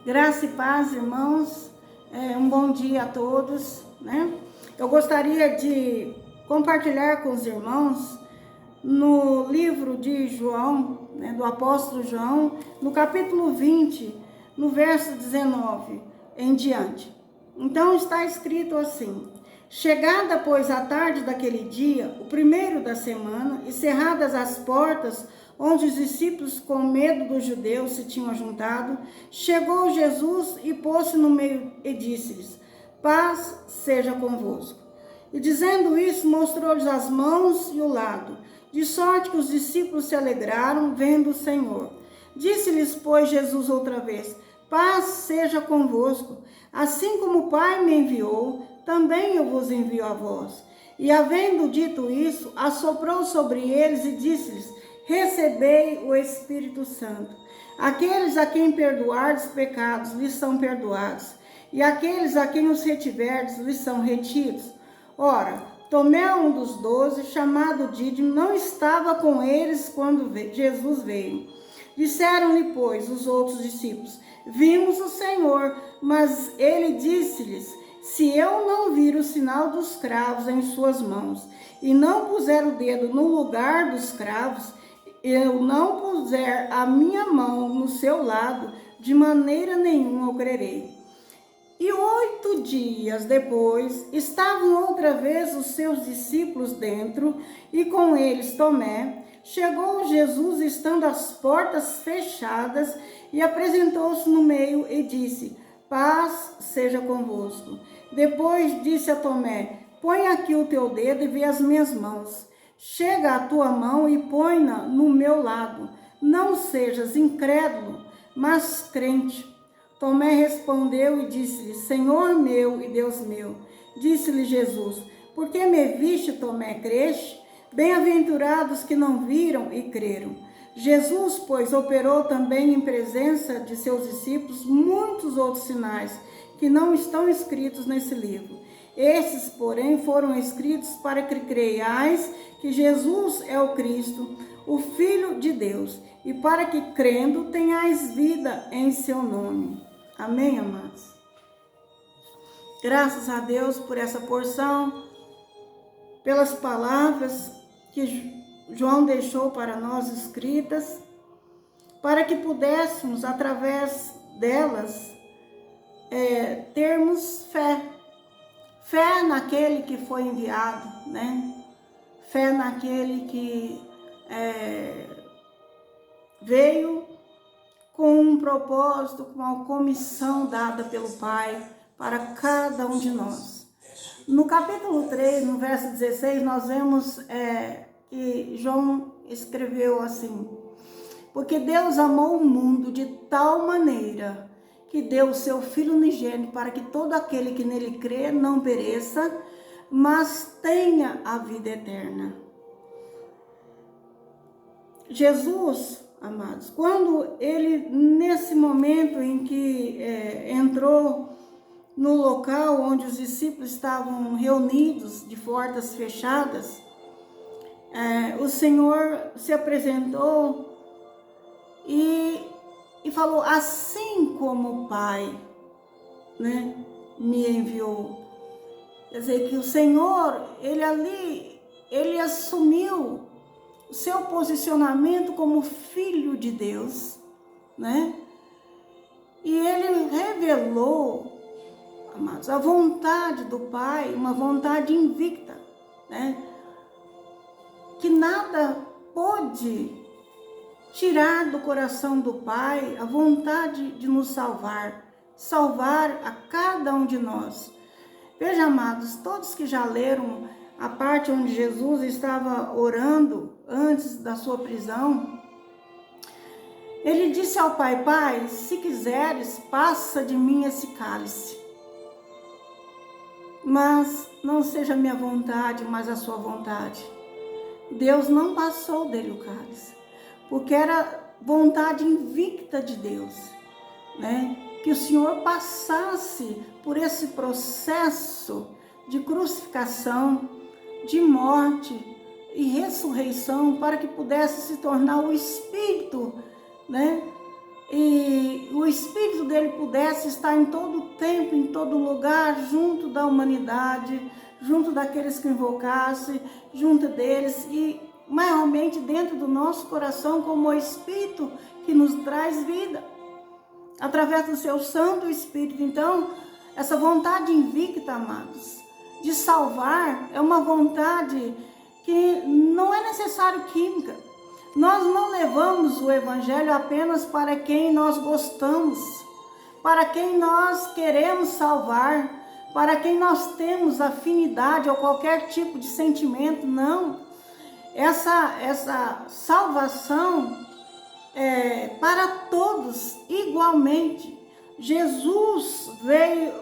Graça e paz, irmãos. Um bom dia a todos, né? Eu gostaria de compartilhar com os irmãos no livro de João, né, do apóstolo João, no capítulo 20, no verso 19 em diante. Então está escrito assim: chegada, pois, a tarde daquele dia, o primeiro da semana, e cerradas as portas, onde os discípulos, com medo dos judeus, se tinham juntado, chegou Jesus e pôs-se no meio e disse-lhes: paz seja convosco. E dizendo isso, mostrou-lhes as mãos e o lado, de sorte que os discípulos se alegraram, vendo o Senhor. Disse-lhes, pois, Jesus outra vez: paz seja convosco. Assim como o Pai me enviou, também eu vos envio a vós. E havendo dito isso, assoprou sobre eles e disse-lhes: recebei o Espírito Santo. Aqueles a quem perdoardes pecados, lhes são perdoados. E aqueles a quem os retiverdes, lhes são retidos. Ora, Tomé, um dos 12, chamado Dídimo, não estava com eles quando Jesus veio. Disseram-lhe, pois, os outros discípulos: vimos o Senhor. Mas ele disse-lhes: se eu não vir o sinal dos cravos em suas mãos, e não puser o dedo no lugar dos cravos, eu não puser a minha mão no seu lado, de maneira nenhuma eu crerei. E 8 dias depois, estavam outra vez os seus discípulos dentro, e com eles Tomé. Chegou Jesus, estando as portas fechadas, e apresentou-se no meio e disse: paz seja convosco. Depois disse a Tomé: põe aqui o teu dedo e vê as minhas mãos. Chega a tua mão e põe-na no meu lado. Não sejas incrédulo, mas crente. Tomé respondeu e disse-lhe: Senhor meu e Deus meu. Disse-lhe Jesus: por que me viste, Tomé, creste? Bem-aventurados que não viram e creram. Jesus, pois, operou também em presença de seus discípulos muitos outros sinais que não estão escritos nesse livro. Esses, porém, foram escritos para que creiais que Jesus é o Cristo, o Filho de Deus, e para que, crendo, tenhais vida em seu nome. Amém, amados? Graças a Deus por essa porção, pelas palavras que João deixou para nós escritas, para que pudéssemos, através delas, termos fé. Fé naquele que foi enviado, né? Fé naquele que veio com um propósito, com uma comissão dada pelo Pai para cada um de nós. No capítulo 3, no verso 16, nós vemos que João escreveu assim: porque Deus amou o mundo de tal maneira que deu o seu Filho unigênito para que todo aquele que nele crê não pereça, mas tenha a vida eterna. Jesus, amados, quando ele, nesse momento em que entrou no local onde os discípulos estavam reunidos de portas fechadas, o Senhor se apresentou e falou: assim como o Pai, né, me enviou. Quer dizer que o Senhor, ele assumiu o seu posicionamento como Filho de Deus, né? E ele revelou, amados, a vontade do Pai, uma vontade invicta, né? Que nada pôde tirar do coração do Pai a vontade de nos salvar a cada um de nós. Veja, amados, todos que já leram a parte onde Jesus estava orando antes da sua prisão, ele disse ao Pai: Pai, se quiseres, passa de mim esse cálice. Mas não seja a minha vontade, mas a sua vontade. Deus não passou dele o cálice, porque era vontade invicta de Deus, né? Que o Senhor passasse por esse processo de crucificação, de morte e ressurreição, para que pudesse se tornar o Espírito, né? E o Espírito Espírito dele pudesse estar em todo tempo, em todo lugar, junto da humanidade, junto daqueles que invocassem, junto deles e maiormente dentro do nosso coração, como o Espírito que nos traz vida, através do seu Santo Espírito. Então, essa vontade invicta, amados, de salvar, é uma vontade que não é necessário química. Nós não levamos o Evangelho apenas para quem nós gostamos, para quem nós queremos salvar, para quem nós temos afinidade ou qualquer tipo de sentimento, não. Essa salvação é para todos igualmente. Jesus veio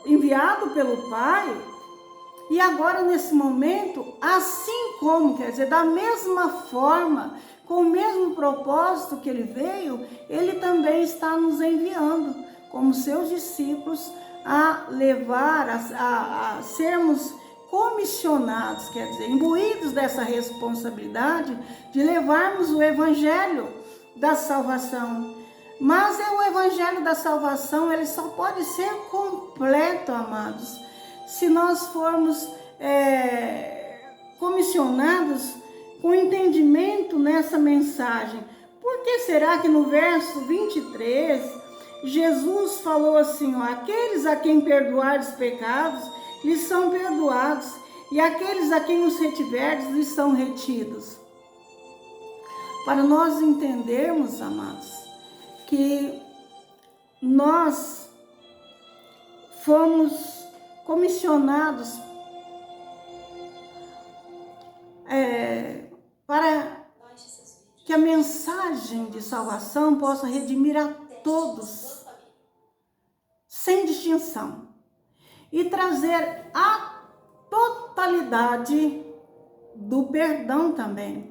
enviado pelo Pai, e agora nesse momento, assim como, quer dizer, da mesma forma, com o mesmo propósito que ele veio, ele também está nos enviando, como seus discípulos, a levar, a sermos comissionados, quer dizer, imbuídos dessa responsabilidade de levarmos o Evangelho da salvação. Mas o Evangelho da salvação, ele só pode ser completo, amados, se nós formos comissionados com entendimento nessa mensagem. Por que será que no verso 23, Jesus falou assim, ó, aqueles a quem perdoar os pecados, lhes são perdoados, e aqueles a quem os retiverdes, lhes são retidos? Para nós entendermos, amados, que nós fomos comissionados para que a mensagem de salvação possa redimir a todos, sem distinção, e trazer a totalidade do perdão também.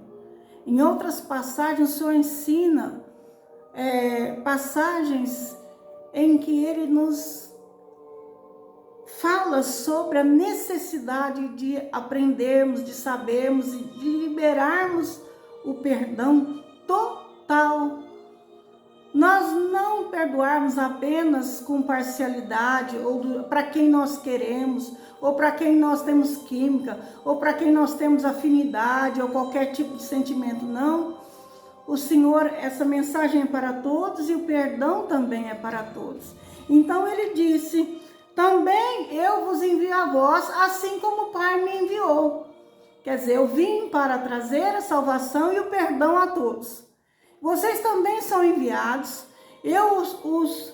Em outras passagens, o Senhor ensina passagens em que ele nos fala sobre a necessidade de aprendermos, de sabermos e de liberarmos o perdão total. Nós não perdoarmos apenas com parcialidade, ou para quem nós queremos, ou para quem nós temos química, ou para quem nós temos afinidade, ou qualquer tipo de sentimento, não. O Senhor, essa mensagem é para todos e o perdão também é para todos. Então ele disse, também eu vos envio a vós, assim como o Pai me enviou. Quer dizer, eu vim para trazer a salvação e o perdão a todos. Vocês também são enviados, eu os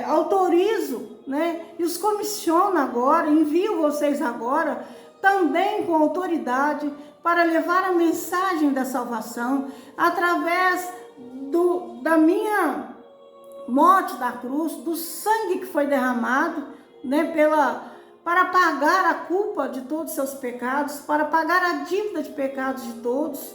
autorizo, né? E os comissiono agora, envio vocês agora, também com autoridade, para levar a mensagem da salvação, através da minha morte da cruz, do sangue que foi derramado, né, para pagar a culpa de todos os seus pecados, para pagar a dívida de pecados de todos,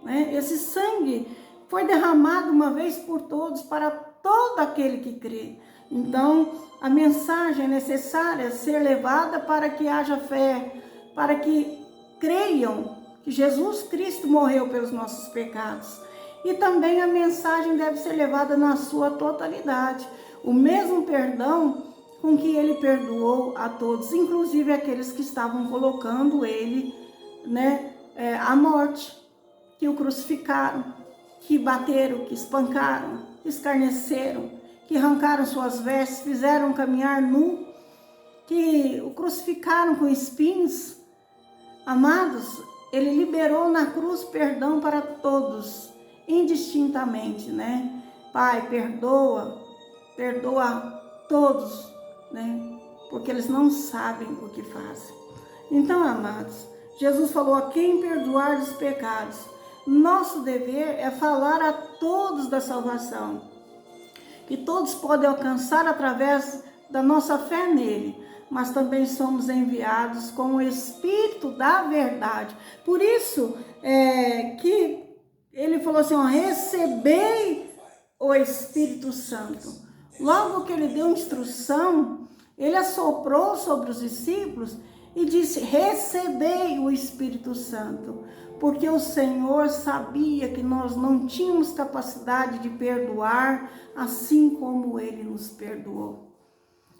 né? Esse sangue foi derramado uma vez por todos, para todo aquele que crê. Então, a mensagem é necessária ser levada para que haja fé, para que creiam que Jesus Cristo morreu pelos nossos pecados. E também a mensagem deve ser levada na sua totalidade. O mesmo perdão com que ele perdoou a todos, inclusive aqueles que estavam colocando ele, né, à morte, que o crucificaram, que bateram, que espancaram, que escarneceram, que arrancaram suas vestes, fizeram caminhar nu, que o crucificaram com espinhos. Amados, ele liberou na cruz perdão para todos, indistintamente, né? Pai, perdoa todos, né? Porque eles não sabem o que fazem. Então, amados, Jesus falou, a quem perdoar os pecados. Nosso dever é falar a todos da salvação, que todos podem alcançar através da nossa fé nele, mas também somos enviados com o Espírito da verdade. Por isso que ele falou assim, ó, recebei o Espírito Santo. Logo que ele deu instrução, ele assoprou sobre os discípulos e disse, recebei o Espírito Santo. porque o Senhor sabia que nós não tínhamos capacidade de perdoar, assim como Ele nos perdoou.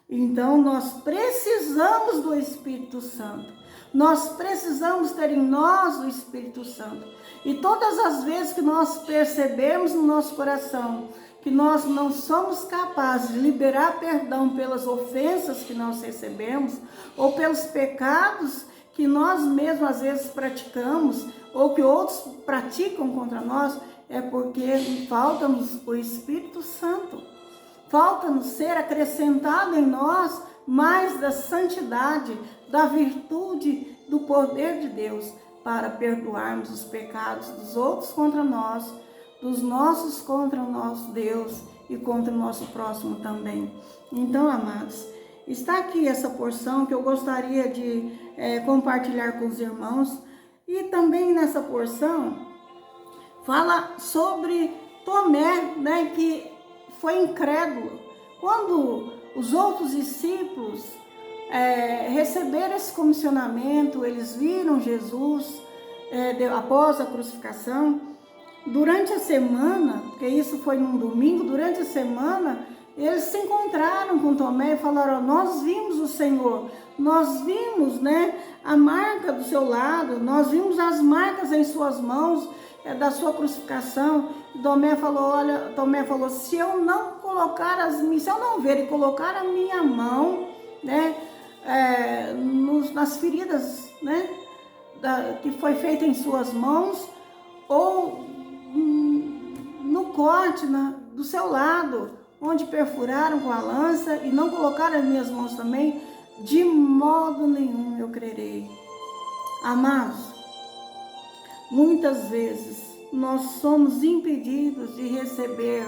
Então, nós precisamos do Espírito Santo. Nós precisamos ter em nós o Espírito Santo. E todas as vezes que nós percebemos no nosso coração que nós não somos capazes de liberar perdão pelas ofensas que nós recebemos, ou pelos pecados que nós mesmos às vezes praticamos, ou que outros praticam contra nós, é porque falta-nos o Espírito Santo. Falta-nos ser acrescentado em nós mais da santidade, da virtude, do poder de Deus, para perdoarmos os pecados dos outros contra nós, dos nossos contra o nosso Deus e contra o nosso próximo também. Então, amados, está aqui essa porção que eu gostaria de compartilhar com os irmãos. E também nessa porção fala sobre Tomé, né, que foi incrédulo. Quando os outros discípulos receberam esse comissionamento, eles viram Jesus após a crucificação. Durante a semana, porque isso foi num domingo, durante a semana, eles se encontraram com Tomé e falaram: nós vimos o Senhor, nós vimos, né, a marca do seu lado, nós vimos as marcas em suas mãos da sua crucificação. Tomé falou: se eu não colocar se eu não ver e colocar a minha mão, né, nas feridas, né, que foi feita em suas mãos, ou no corte do seu lado, onde perfuraram com a lança, e não colocaram as minhas mãos também, de modo nenhum eu crerei. Amados, muitas vezes nós somos impedidos de receber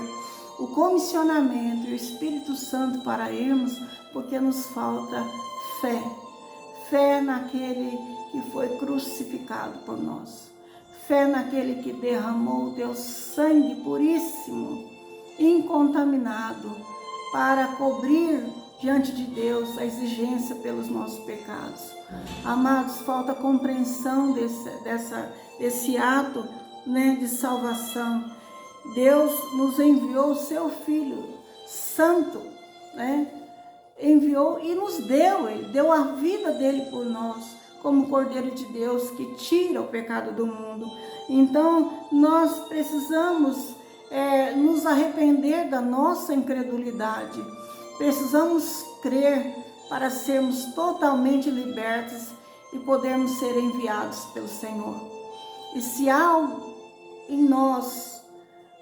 o comissionamento e o Espírito Santo para irmos, porque nos falta fé. Fé naquele que foi crucificado por nós. Fé naquele que derramou o teu sangue puríssimo, incontaminado, para cobrir diante de Deus a exigência pelos nossos pecados. Amados, falta compreensão desse ato, né, de salvação. Deus nos enviou o seu Filho Santo, né? Enviou e nos deu, Ele deu a vida dele por nós, como Cordeiro de Deus que tira o pecado do mundo. Então, nós precisamos nos arrepender da nossa incredulidade. Precisamos crer para sermos totalmente libertos e podermos ser enviados pelo Senhor. E se há em nós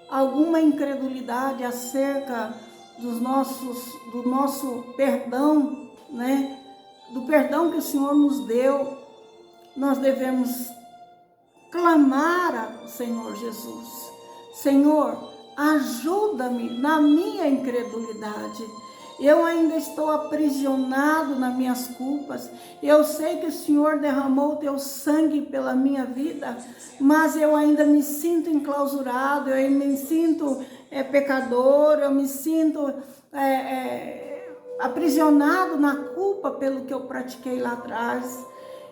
alguma incredulidade acerca do nosso perdão, né, do perdão que o Senhor nos deu, nós devemos clamar ao Senhor Jesus: Senhor, ajuda-me na minha incredulidade. Eu ainda estou aprisionado nas minhas culpas. Eu sei que o Senhor derramou o teu sangue pela minha vida, mas eu ainda me sinto enclausurado, eu ainda me sinto pecador, eu me sinto aprisionado na culpa pelo que eu pratiquei lá atrás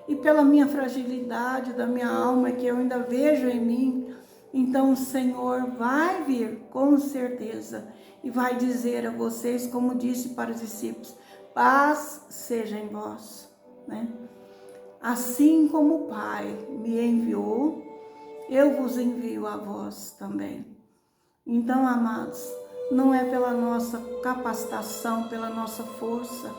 e pela minha fragilidade da minha alma que eu ainda vejo em mim. Então o Senhor vai vir com certeza e vai dizer a vocês, como disse para os discípulos: paz seja em vós, né? Assim como o Pai me enviou, eu vos envio a vós também. Então, amados, não é pela nossa capacitação, pela nossa força,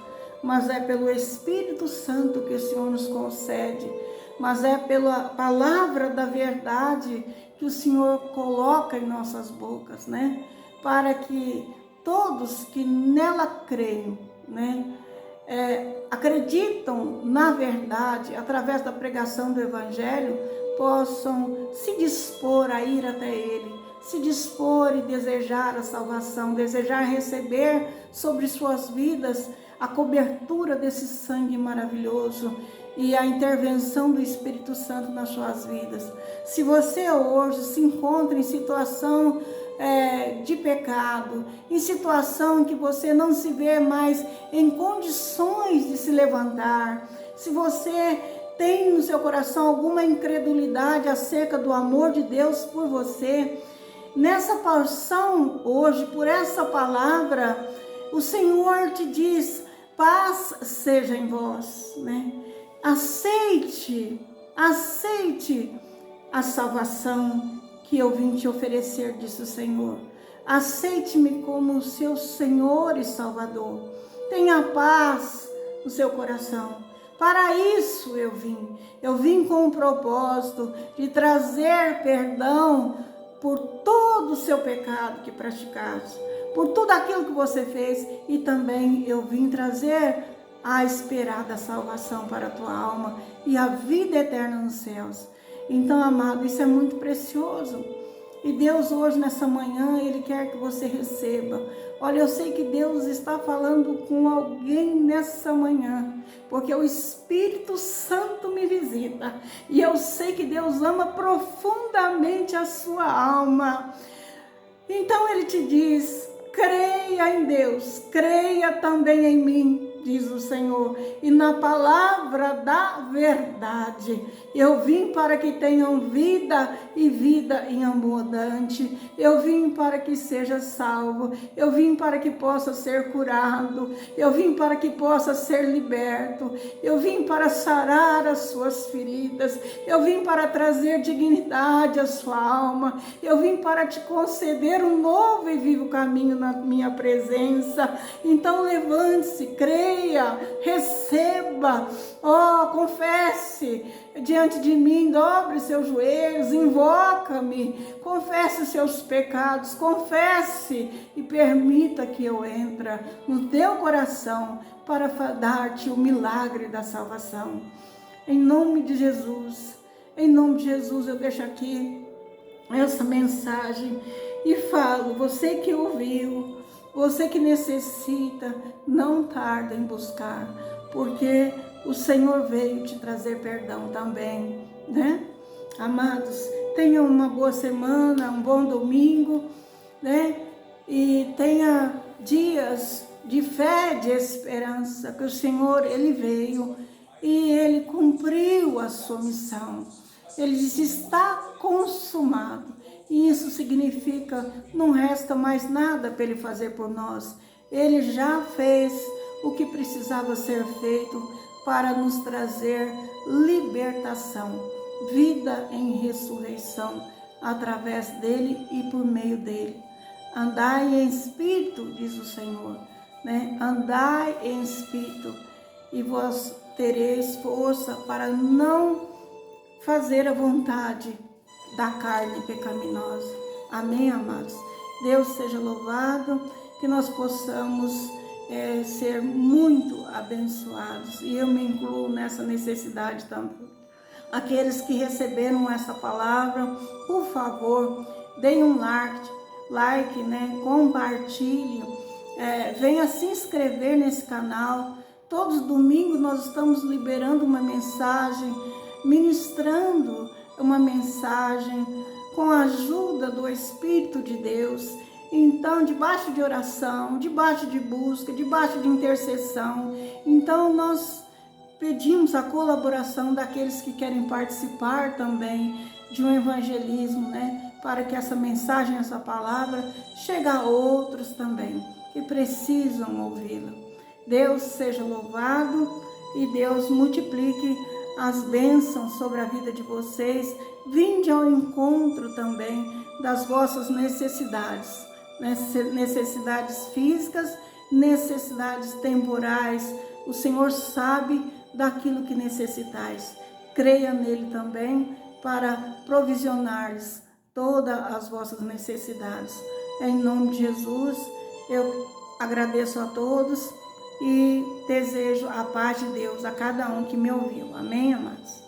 mas é pelo Espírito Santo que o Senhor nos concede, mas é pela palavra da verdade que o Senhor coloca em nossas bocas, né? Para que todos que nela creem, né, acreditam na verdade, através da pregação do Evangelho, possam se dispor a ir até Ele, se dispor e desejar a salvação, desejar receber sobre suas vidas a cobertura desse sangue maravilhoso e a intervenção do Espírito Santo nas suas vidas. Se você hoje se encontra em situação de pecado, em situação em que você não se vê mais em condições de se levantar, se você tem no seu coração alguma incredulidade acerca do amor de Deus por você, nessa porção hoje, por essa palavra, o Senhor te diz: paz seja em vós, né? Aceite a salvação que eu vim te oferecer, disse o Senhor. Aceite-me como seu Senhor e Salvador. Tenha paz no seu coração. Para isso eu vim. Eu vim com o propósito de trazer perdão por todo o seu pecado que praticaste, por tudo aquilo que você fez, e também eu vim trazer a esperada salvação para a tua alma e a vida eterna nos céus. Então, amado, isso é muito precioso. E Deus hoje, nessa manhã, Ele quer que você receba. Olha, eu sei que Deus está falando com alguém nessa manhã, porque o Espírito Santo me visita. E eu sei que Deus ama profundamente a sua alma. Então Ele te diz: creia em Deus, creia também em mim, diz o Senhor, e na palavra da verdade. Eu vim para que tenham vida e vida em abundante. Eu vim para que seja salvo. Eu vim para que possa ser curado. Eu vim para que possa ser liberto. Eu vim para sarar as suas feridas. Eu vim para trazer dignidade à sua alma. Eu vim para te conceder um novo e vivo caminho na minha presença. Então levante-se, creia, receba, confesse diante de mim, dobre seus joelhos, invoca-me, confesse os seus pecados, confesse e permita que eu entre no teu coração para dar-te o milagre da salvação. Em nome de Jesus, eu deixo aqui essa mensagem e falo: você que ouviu, você que necessita, não tarda em buscar, porque o Senhor veio te trazer perdão também, né? Amados, tenham uma boa semana, um bom domingo, né? E tenha dias de fé, de esperança, que o Senhor, Ele veio e Ele cumpriu a sua missão. Ele disse: está consumado. E isso significa, não resta mais nada para Ele fazer por nós. Ele já fez o que precisava ser feito para nos trazer libertação, vida em ressurreição, através dele e por meio dele. Andai em espírito, diz o Senhor, né? Andai em espírito, e vós tereis força para não fazer a vontade da carne pecaminosa. Amém, amados? Deus seja louvado, que nós possamos ser muito abençoados, e eu me incluo nessa necessidade também. Aqueles que receberam essa palavra, por favor, deem um like, né? Compartilhem, venha se inscrever nesse canal. Todos os domingos nós estamos liberando uma mensagem, ministrando uma mensagem com a ajuda do Espírito de Deus. Então, debaixo de oração, debaixo de busca, debaixo de intercessão. Então, nós pedimos a colaboração daqueles que querem participar também de um evangelismo, né? Para que essa mensagem, essa palavra, chegue a outros também, que precisam ouvi-la. Deus seja louvado e Deus multiplique as bênçãos sobre a vida de vocês. Vinde ao encontro também das vossas necessidades. Necessidades físicas, necessidades temporais. O Senhor sabe daquilo que necessitais. Creia nele também para provisionar-lhes todas as vossas necessidades. Em nome de Jesus, eu agradeço a todos e desejo a paz de Deus a cada um que me ouviu. Amém, amados?